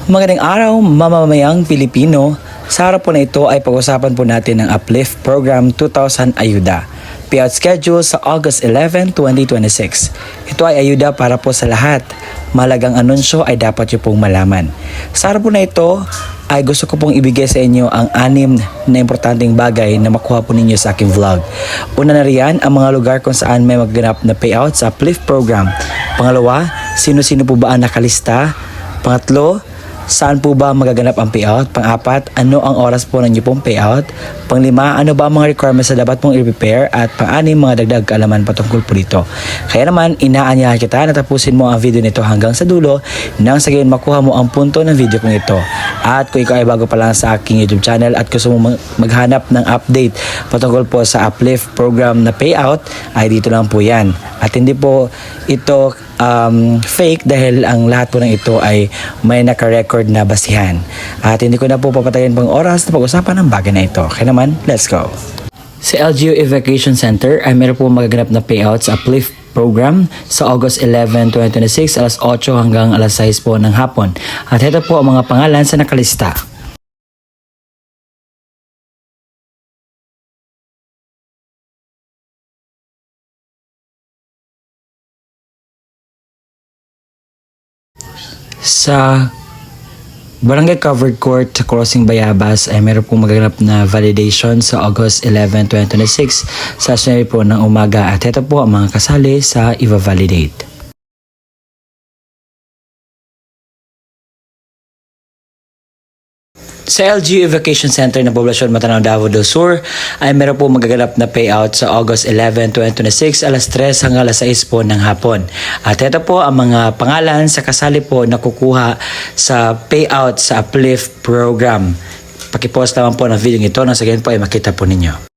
Magandang araw, mamamayang Pilipino. Sa araw po na ito ay pag-usapan po natin ang Uplift Program 2000 Ayuda. Payout schedule sa August 11, 2026. Ito ay ayuda para po sa lahat. Malagang anunsyo ay dapat nyo pong malaman. Sa araw po na ito ay gusto ko pong ibigay sa inyo ang 6 na importanteng bagay na makuha po ninyo sa aking vlog. Una na riyan ang mga lugar kung saan may magganap na payout sa Uplift Program. Pangalawa, sino-sino po ba ang nakalista? Pangatlo, saan po ba magaganap ang payout? Pang-apat, ano ang oras po ng inyo pong payout? Pang-lima, ano ba ang mga requirements na dapat pong i-prepare? At pang-anim, mga dagdag kaalaman patungkol po dito. Kaya naman, inaanyahan kita na tapusin mo ang video nito hanggang sa dulo nang sa gayon makuha mo ang punto ng video kong ito. At kung ikaw ay bago pa lang sa aking YouTube channel at gusto mo maghanap ng update patungkol po sa Uplift Program na payout, ay dito lang po yan. At hindi po ito fake dahil ang lahat po ng ito ay may naka-record na basihan. At hindi ko na po papatayin pang oras na pag-usapan ng bagay na ito. Kaya naman, let's go! Sa LGU Evacuation Center ay meron po magaganap na payout sa Uplift Program sa August 11, 2026, alas 8 hanggang alas 6 po ng hapon. At ito po ang mga pangalan sa nakalista. Sa Barangay Covered Court sa Crossing Bayabas ay meron pong magaganap na validation sa August 11, 2026 sa 9 po ng umaga at ito po ang mga kasali sa i-validate. Sa LGU Evacuation Center ng Poblasyon Matanao, Davao del Sur ay meron po magaganap na payout sa August 11, 2026 alas 3 hanggang alas 6 po ng hapon. At ito po ang mga pangalan sa kasali po na kukuha sa payout sa Uplift Program. Pakipost naman po ng video ito nang sa ganyan po ay makita po ninyo.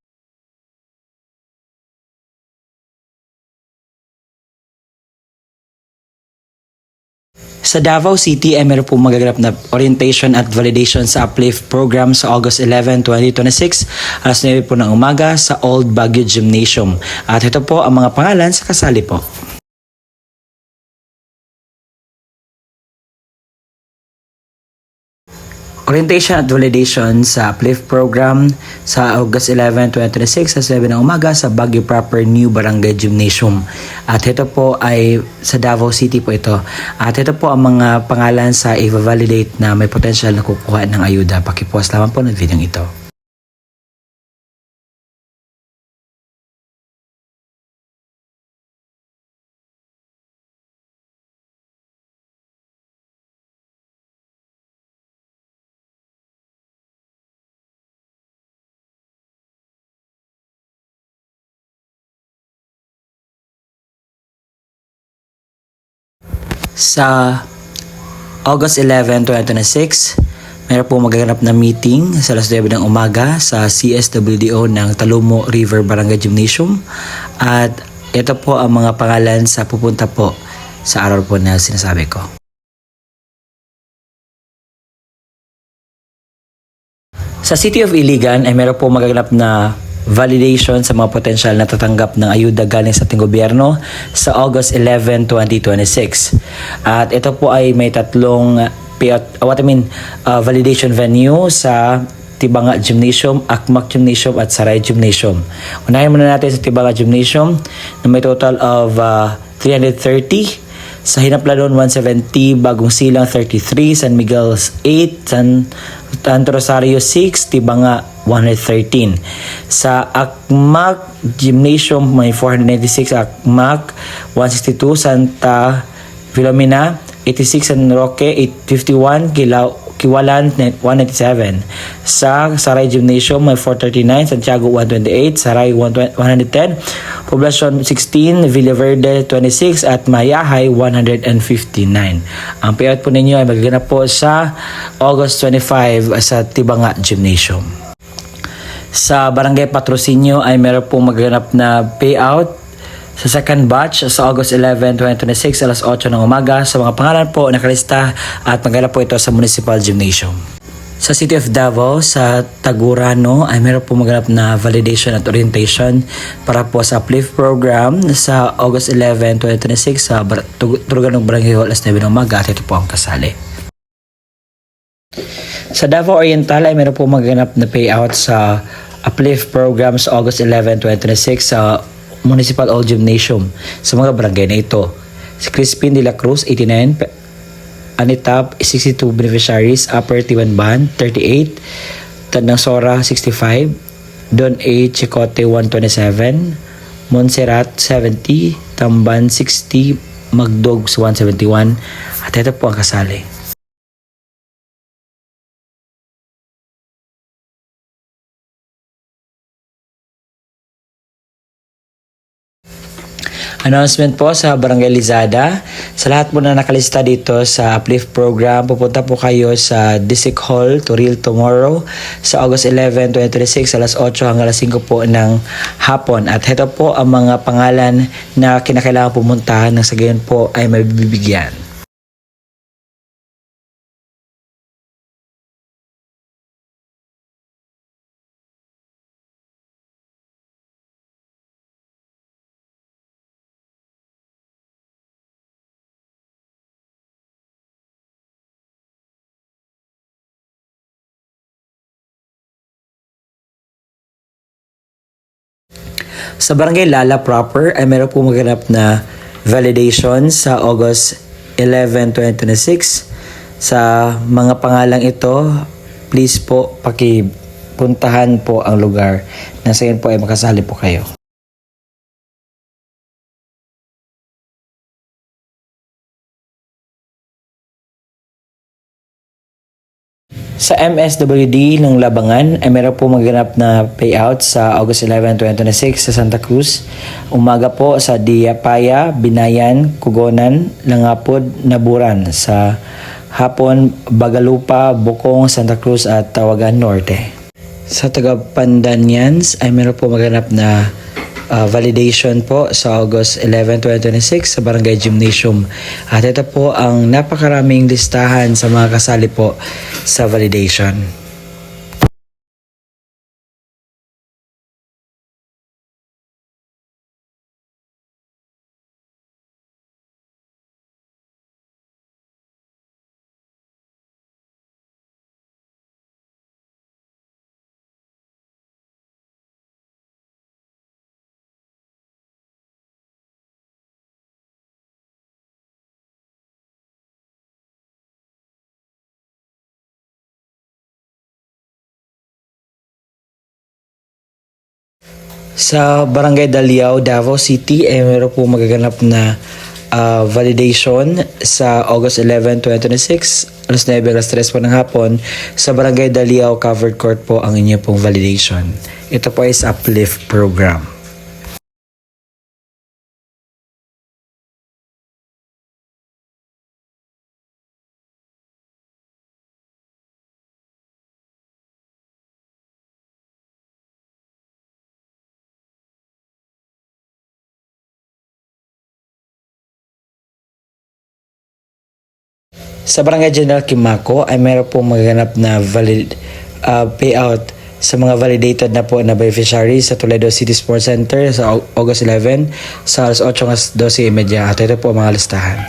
Sa Davao City ay meron po magaganap na orientation at validation sa Uplift Program sa August 11, 2026 alas 9 po ng umaga sa Old Baguio Gymnasium. At ito po ang mga pangalan sa kasali po. Orientation at validation sa Uplift Program sa August 11, 2026 sa 7 ng umaga sa Baguio Proper New Barangay Gymnasium. At ito po ay sa Davao City po ito. At ito po ang mga pangalan sa i-validate na may potential na kukuha ng ayuda. Pakipost lamang po ng video ito. Sa August 11, 2026, mayroon po magaganap na meeting sa alas 9 ng umaga sa CSWDO ng Talumo River Barangay Gymnasium. At ito po ang mga pangalan sa pupunta po sa araw po na sinasabi ko. Sa City of Iligan ay meron po magaganap na validation sa mga potensyal na tatanggap ng ayuda galing sa ating gobyerno sa August 11, 2026. At ito po ay may tatlong validation venue sa Tibanga Gymnasium, Akmak Gymnasium at Saray Gymnasium. Unahin muna natin sa Tibanga Gymnasium na may total of 330. Sa Hinaplanon 170, Bagong Silang 33, San Miguel 8, Santo Rosario 6, Tibanga 113. Sa Akmak Gymnasium may 496, Akmak 162, Santa Filomena 86, San Roque 851, Kiwalan 197. Sa Saray Gymnasium may 439, Santiago 128, Saray 110, Poblasyon 16, Villaverde 26 at Mayahay 159. Ang payout po ninyo ay magaganap po sa August 25 sa Tibanga Gymnasium. Sa Barangay Patrocinio ay meron pong magaganap na payout sa second batch sa August 11, 2026 alas 8 ng umaga sa mga pangalan po nakalista at magaganap po ito sa Municipal Gymnasium. Sa City of Davao, sa Tagurano ay meron po maganap na validation at orientation para po sa Uplift Program sa August 11, 2026 sa Turugan ng Barangay Hall alas 9 ng umaga at ito po ang kasali. Sa Davao Oriental ay meron po maganap na payout sa Uplift Program sa August 11, 2026 sa Municipal Old Gymnasium sa mga barangay na ito. Si Crispin de la Cruz, 89, Anitap, 62 beneficiaries, Upper Tiwanban, 38, Tandang Sora, 65, Don A. Chicote, 127, Montserrat, 70, Tamban, 60, Magdogs, 171, at ito po ang kasali. Announcement po sa Barangay Lizada. Sa lahat po na nakalista dito sa Uplift Program, pupunta po kayo sa District Hall to Real tomorrow sa August 11, 2026 alas 8 hanggang alas 5 po ng hapon. At ito po ang mga pangalan na kinakailangan pumuntahan ng sa gayon po ay mabibigyan. Sa Barangay Lala proper ay meron po maganap na validation sa August 11, 2026. Sa mga pangalang ito, please po pakipuntahan po ang lugar na sa po ay makasali po kayo. Sa MSWD ng Labangan ay meron po maganap na payout sa August 11, 2026 sa Santa Cruz. Umaga po sa Diapaya, Binayan, Kugonan, Langapod, Naburan. Sa hapon, Bagalupa, Bukong, Santa Cruz at Tawagan Norte. Sa taga Pandanyans ay meron po maganap na validation po sa August 11, 2026 sa Barangay Gymnasium. At ito po ang napakaraming listahan sa mga kasali po sa validation. Sa Barangay Daliao, Davao City, ay meron po magaganap na validation sa August 11, 2026, alas 9, alas 3 po ng hapon. Sa Barangay Daliao Covered Court po ang inyo pong validation. Ito po is Uplift Program. Sa Barangay General Kimako ay meron po magaganap na payout sa mga validated na po na beneficiaries sa Toledo City Sports Center sa August 11 sa alas 8 hanggang 12:30 at ito po ang mga listahan.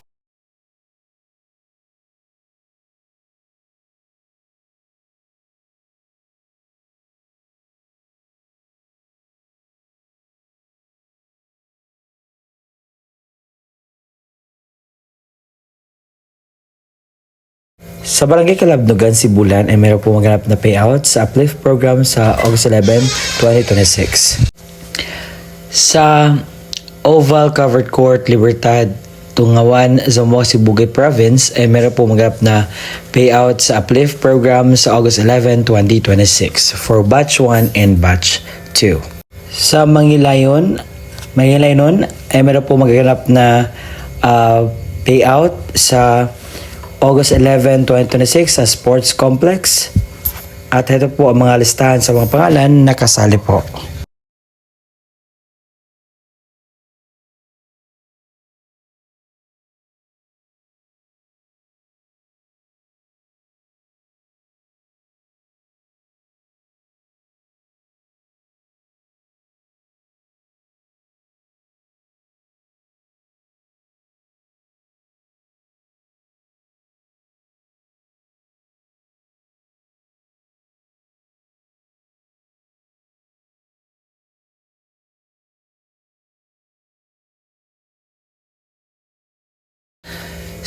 Sa Barangay Kalabnugan, Sibulan ay meron po maganap na payout sa Uplift Program sa August 11, 2026. Sa Oval Covered Court, Libertad, Tungawan, Zamboanga, Sibugay Province ay meron po maganap na payout sa Uplift Program sa August 11, 2026 for Batch 1 and Batch 2. Sa Mangilayon ay meron po magaganap na payout sa August 11, 2026 sa Sports Complex. At ito po ang mga listahan sa mga pangalan na kasali po.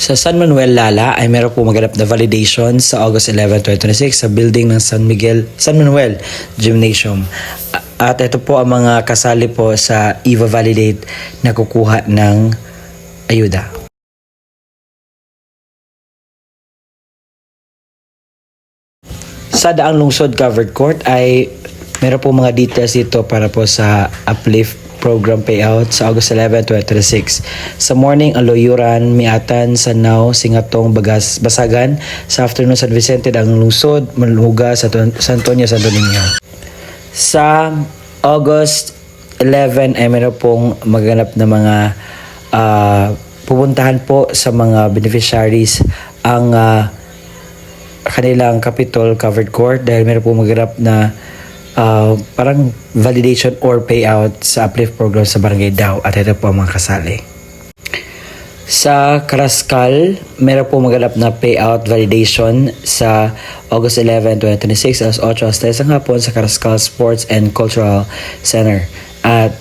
Sa San Manuel Lala ay meron po maganap na validation sa August 11, 2026 sa building ng San Manuel Gymnasium. At ito po ang mga kasali po sa EVA Validate na kukuha ng ayuda. Sa Daang Lungsod Covered Court ay meron po mga details dito para po sa uplift program payout sa August 11, 2026. Sa morning, Aloyuran, Miatan, Sanao, Singatong, Basagan. Sa afternoon, San Vicente, Daang Lungsod, Maluga, San Antonio, Santo Niño. Sa August 11 ay meron pong maganap na mga pupuntahan po sa mga beneficiaries ang kanilang Capitol Covered Court dahil meron po maganap na parang validation or payout sa uplift program sa Barangay Dao at ito po ang mga kasali. Sa Karaskal, meron po maganap na payout validation sa August 11, 2026 alas 8 hasta isang hapon sa Karaskal Sports and Cultural Center. At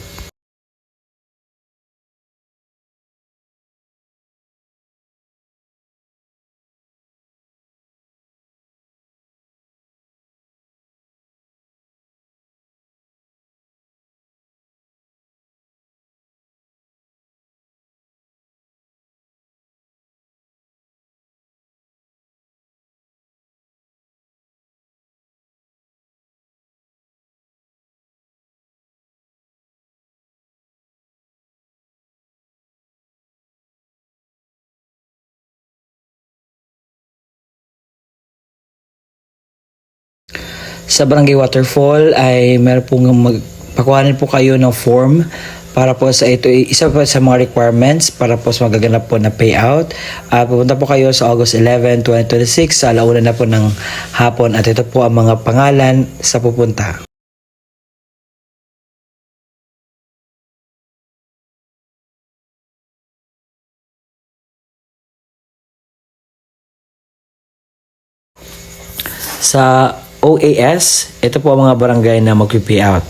sa Barangay Waterfall ay meron pong pakuhanin po kayo ng form para po sa ito, isa pa sa mga requirements para po sa magaganap po na payout. Pupunta po kayo sa August 11, 2026 sa alauna na po ng hapon at ito po ang mga pangalan sa pupunta. Sa OAS, ito po ang mga barangay na mag-payout.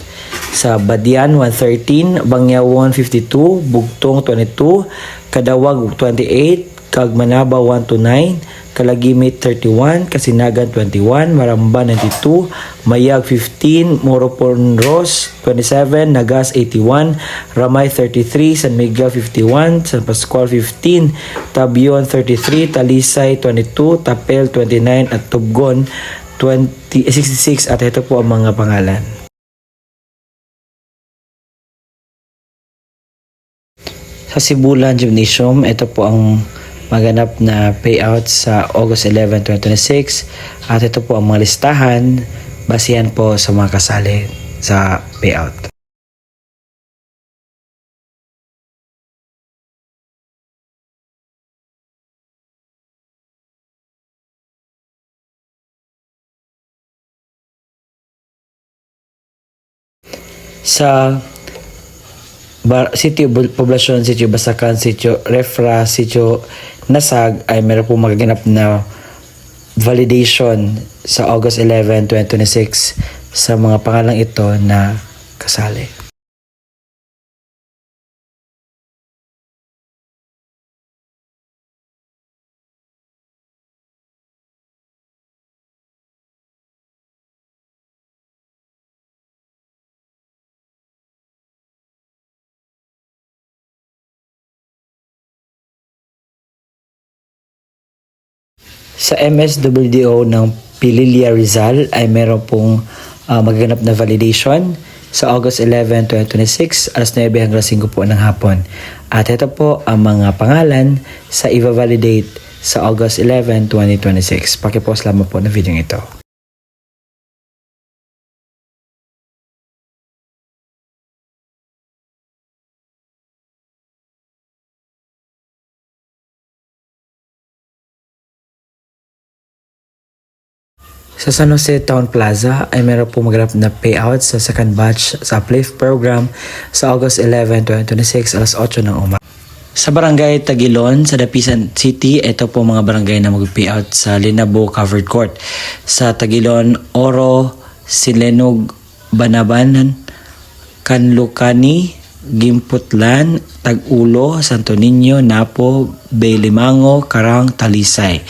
Sa Badian, 113, Bangyaw, 152, Bugtong, 22, Kadawag, 28, Kagmanaba, 129, Kalagimit, 31, Kasinagan, 21, Maramba, 92, Mayag, 15, Moroponros, 27, Nagas, 81, Ramay, 33, San Miguel, 51, San Pascual, 15, Tabion, 33, Talisay, 22, Tapel, 29, at Tubgon, 66 at ito po ang mga pangalan. Sa Sibulan Gymnasium, ito po ang maganap na payout sa August 11, 2026 at ito po ang mga listahan basihan po sa mga kasali sa payout. Sa Sitio Poblacion, Sitio Basakan, Sitio Refra, Sitio Nasag ay meron po magaganap na validation sa August 11, 2026 sa mga pangalang ito na kasali. Sa MSWDO ng Pililla Rizal ay meron pong magaganap na validation sa August 11, 2026 alas 9 hanggang 5 po ng hapon. At ito po ang mga pangalan sa EVA Validate sa August 11, 2026. Pakipost lamang po ng video ito. Sa San Jose Town Plaza ay meron po maganap na payout sa second batch sa uplift program sa August 11, 2026 alas 8 ng umaga. Sa Barangay Tagilon sa Dapisan City, ito po mga barangay na mag-payout sa Linabo Covered Court. Sa Tagilon, Oro, Silenog, Banabanan, Kanlukani, Gimputlan, Tag-Ulo, Santo Niño, Napo, Baylimango, Karang, Talisay.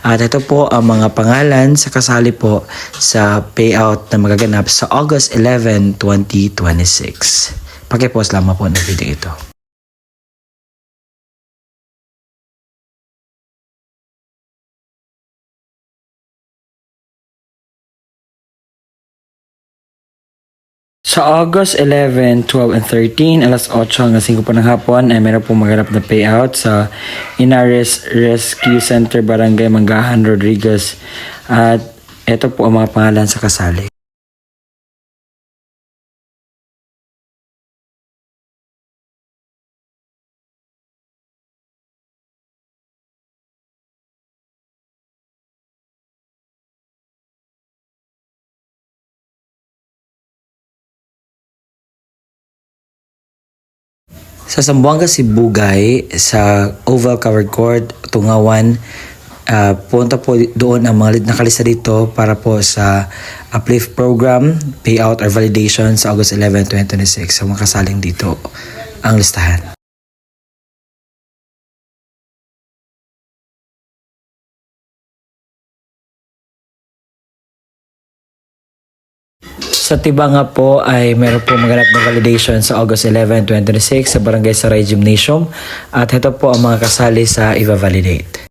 At ito po ang mga pangalan sa kasali po sa payout na magaganap sa August 11, 2026. Pakipost lamang po ng video ito. Sa August 11, 12, and 13, alas 8 hanggang 5 po ng hapon ay meron pong maganap na payout sa Inares Rescue Center, Barangay Manggahan, Rodriguez. At ito po ang mga pangalan sa kasali. Sa Zamboanga, Sibugay, sa Oval Covered Court, Tungawan, punta po doon ang mga nakalista dito para po sa Uplift Program, Payout or Validation sa August 11, 2026. Sa mga kasaling dito ang listahan. Sa Tibanga po ay meron po maganap na validation sa August 11, 2026 sa Barangay Saray Gymnasium at ito po ang mga kasali sa i-validate.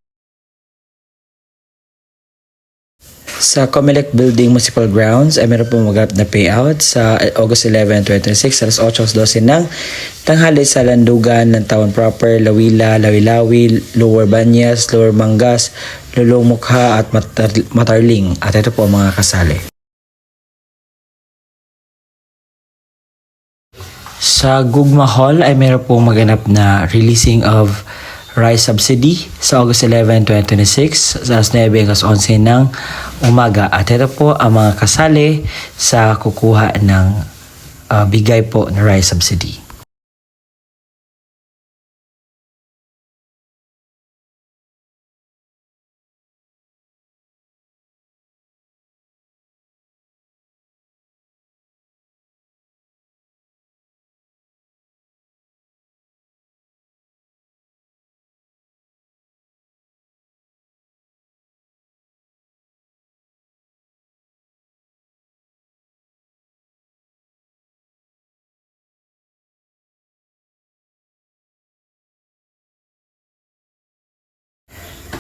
Sa Comelec Building Municipal Grounds ay meron po maganap na payout sa August 11, 2026 alas 8:12 ng tanghali sa Landugan ng Town Proper, Lawila, Lawi-Lawi, Lower Banyas, Lower Mangas, Lulumukha at Matarling at ito po ang mga kasali. Sa Gugma Hall ay meron pong maganap na releasing of rice subsidy sa August 11, 2026 sa alas 9 hanggang 11 ng umaga. At ito po ang mga kasali sa kukuha ng bigay po na rice subsidy.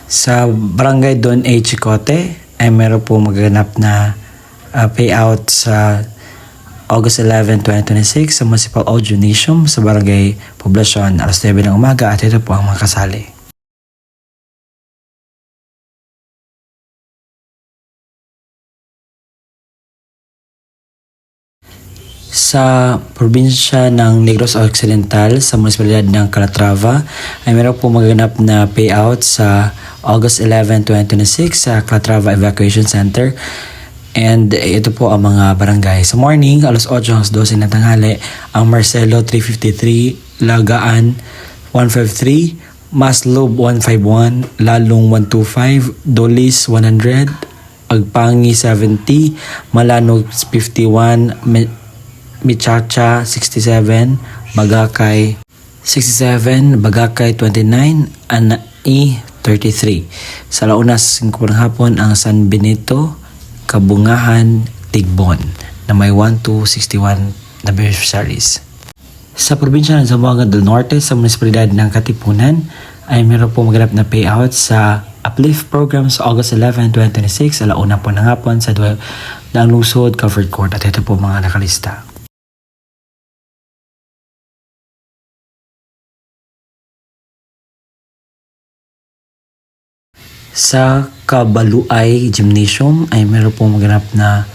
Sa Barangay Don A. Chicote ay meron po magaganap na payout sa August 11, 2026 sa Municipal Audio Gymnasium sa Barangay Poblacion alas 9 ng umaga at ito po ang mga kasali. Sa probinsya ng Negros Occidental sa munisipalidad ng Calatrava ay meron po magaganap na payout sa August 11, 2026 sa Calatrava Evacuation Center. And ito po ang mga barangay. Sa morning, alas 8 hanggang 12 ng tanghali, ang Marcelo 353, Lagaan 153, Maslob 151, Lalong 125, Dolis 100, Agpangi 70, Malanog 51, Michacha 67, Bagakay 67, Bagakay 29, Anai 33. Sa Launas, 5 ng hapon, ang San Benito, Kabungahan, Tigbon na may 1 to 61 na beneficiaries. Sa probinsya ng Zamboanga del Norte sa munisipalidad ng Katipunan ay meron po maganap na payout sa Uplift Program sa August 11, 2026 sa 1 po ng hapon sa Daang Lungsod Covered Court at ito po mga nakalista. Sa Kabaluay Gymnasium ay meron po maganap na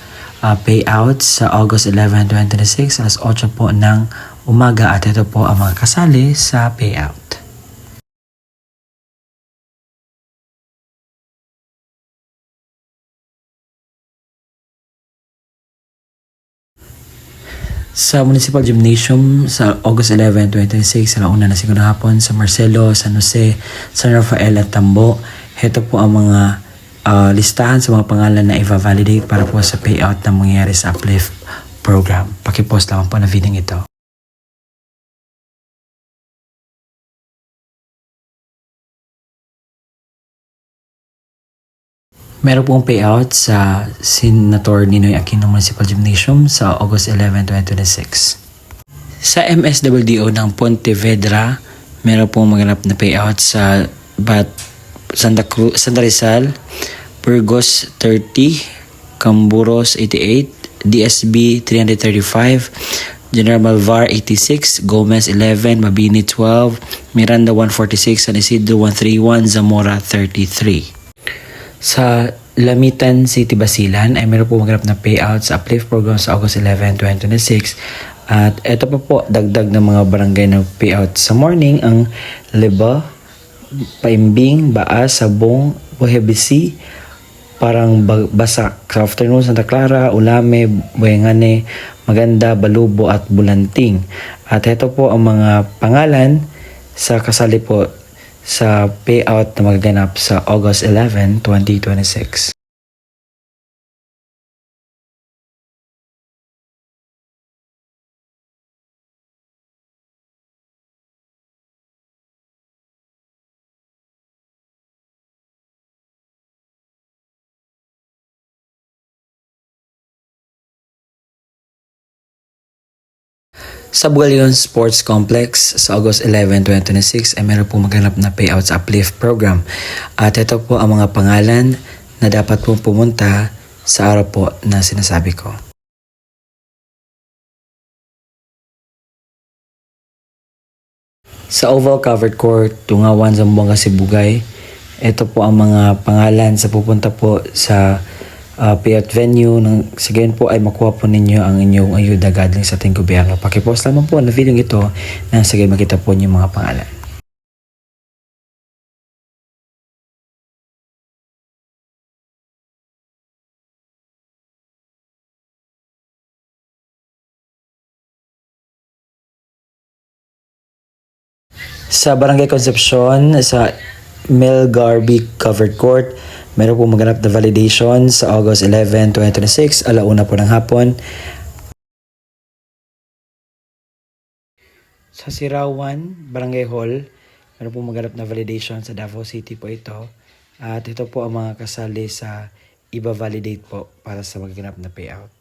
payout sa August 11, 2026 alas 8 po ng umaga at ito po ang mga kasali sa payout. Sa Municipal Gymnasium sa August 11, 2026 sa 1 na 5 ng hapon sa Marcelo, San Jose, San Rafael at Tambo. Ito po ang mga listahan sa mga pangalan na i-validate para po sa payout na mangyayari sa Uplift Program. Pakipost lang po na video ito. Meron pong payout sa Senator Ninoy Aquino Municipal Gymnasium sa August 11, 2026. Sa MSWDO ng Pontevedra, meron pong maganap na payout sa Santa Rizal, Burgos 30, Camburos 88, DSB 335, General Malvar 86, Gomez 11, Mabini 12, Miranda 146, San Isidro 131, Zamora 33. Sa Lamitan City, Basilan ay meron po maganap na payout sa uplift program sa August 11, 2026. At ito pa po, dagdag ng mga barangay na payout sa morning ang Liba, Paimbing, Baas, Sabong, Buhebisi, Parang Basak. Sa afternoon, Santa Clara, Ulame, Buengane, Maganda, Balubo at Bulanting. At ito po ang mga pangalan sa kasali po sa payout na magaganap sa August 11, 2026. Sa Bugalyon Sports Complex sa August 11, 2026 ay meron po maganap na payout sa uplift program. At ito po ang mga pangalan na dapat po pumunta sa araw po na sinasabi ko. Sa Oval Covered Court, Tungawan, Zamboanga, Sibugay, ito po ang mga pangalan sa pupunta po sa payout venue. Sa gayon po ay makuha po ninyo ang inyong ayuda galing sa ating gobyerno. Pakipost lamang po na video ito na sa gayon makita po niyo mga pangalan. Sa Barangay Concepcion, sa Melgarby Covered Court, meron po maganap na validation sa August 11, 2026, alauna po ng hapon. Sa Sirawan, Barangay Hall, meron po maganap na validation sa Davao City po ito. At ito po ang mga kasali sa iba validate po para sa magaganap na payout.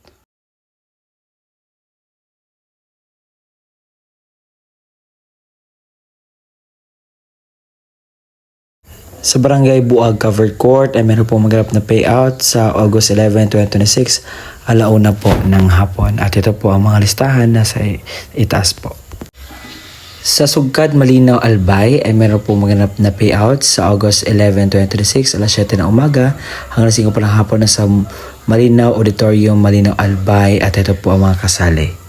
Sa Barangay Buag Covered Court ay meron po maganap na payout sa August 11, 2026, alauna po ng hapon. At ito po ang mga listahan na sa itaas po. Sa Sugkad, Malinaw, Albay ay meron po maganap na payout sa August 11, 2026, alas 7 ng umaga hanggang 5 po ng hapon na sa Malinaw Auditorium, Malinaw, Albay. At ito po ang mga kasali.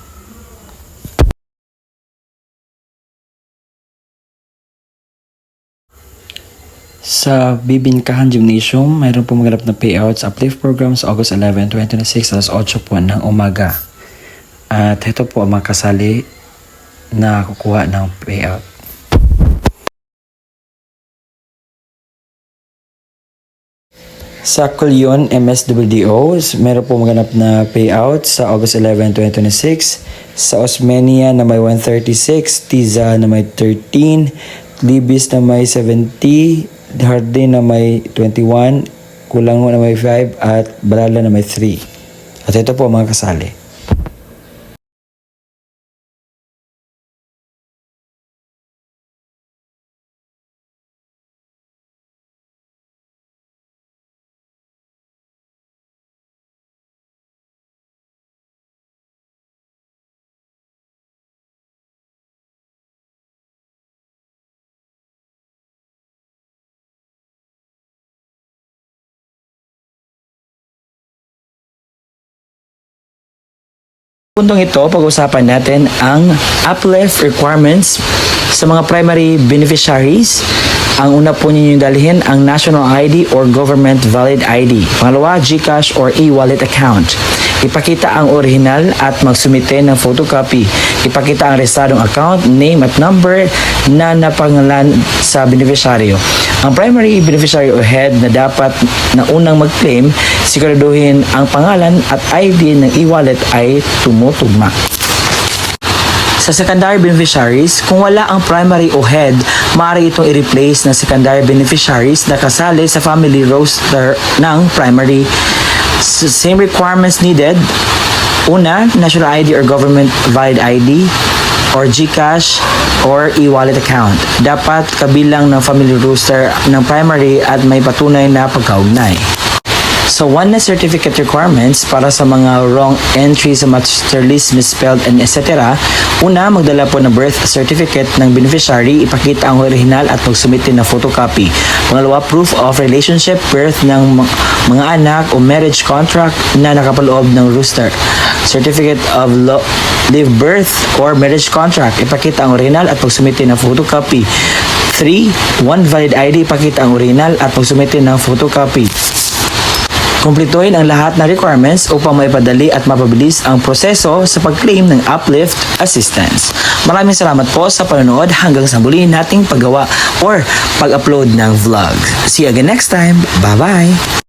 Sa Bibingkahan Gymnasium, mayroon po maganap na payouts uplift program sa August 11, 2026, alas 8 po ng umaga. At ito po ang mga kasali na kukuha ng payout. Sa Culyon MSWDO, meron po maganap na payout sa August 11, 2026. Sa Osmeña na may 136, Tiza na may 13, Libis na may 70, Hardin na may 21, Kulango na may 5, at Balala na may 3. At ito po ang mga kasali. Puntong ito, pag-usapan natin ang uplift requirements sa mga primary beneficiaries. Ang una po ninyong dalhin ang national ID or government valid ID. Pangalawa, GCash or e-wallet account. Ipakita ang original at magsumite ng photocopy. Ipakita ang rehistradong account, name at number na napangalan sa beneficiaryo. Ang primary beneficiary o head na dapat na unang mag-claim, siguraduhin ang pangalan at ID ng e-wallet ay tumutugma. Sa Sa secondary beneficiaries, kung wala ang primary o head, maaari itong i-replace ng secondary beneficiaries na kasali sa family roster ng primary. Same requirements needed. Una, national ID or government valid ID or GCash or e-wallet account. Dapat kabilang ng family roster ng primary at may patunay na pagkaugnay. So, one na certificate requirements para sa mga wrong entry sa master list, misspelled, and etc. Una, magdala po ng birth certificate ng beneficiary, ipakita ang original at magsumitin na photocopy. Pangalawa, proof of relationship, birth ng mga anak o marriage contract na nakapaloob ng rooster. Certificate of live birth or marriage contract, ipakita ang original at magsumitin na photocopy. 3. One valid ID, ipakita ang original at magsumitin ng photocopy. Kumpletuhin ang lahat ng requirements upang maipadali at mapabilis ang proseso sa pag-claim ng uplift assistance. Maraming salamat po sa panonood hanggang sa muli nating paggawa or pag-upload ng vlog. See you again next time. Bye-bye!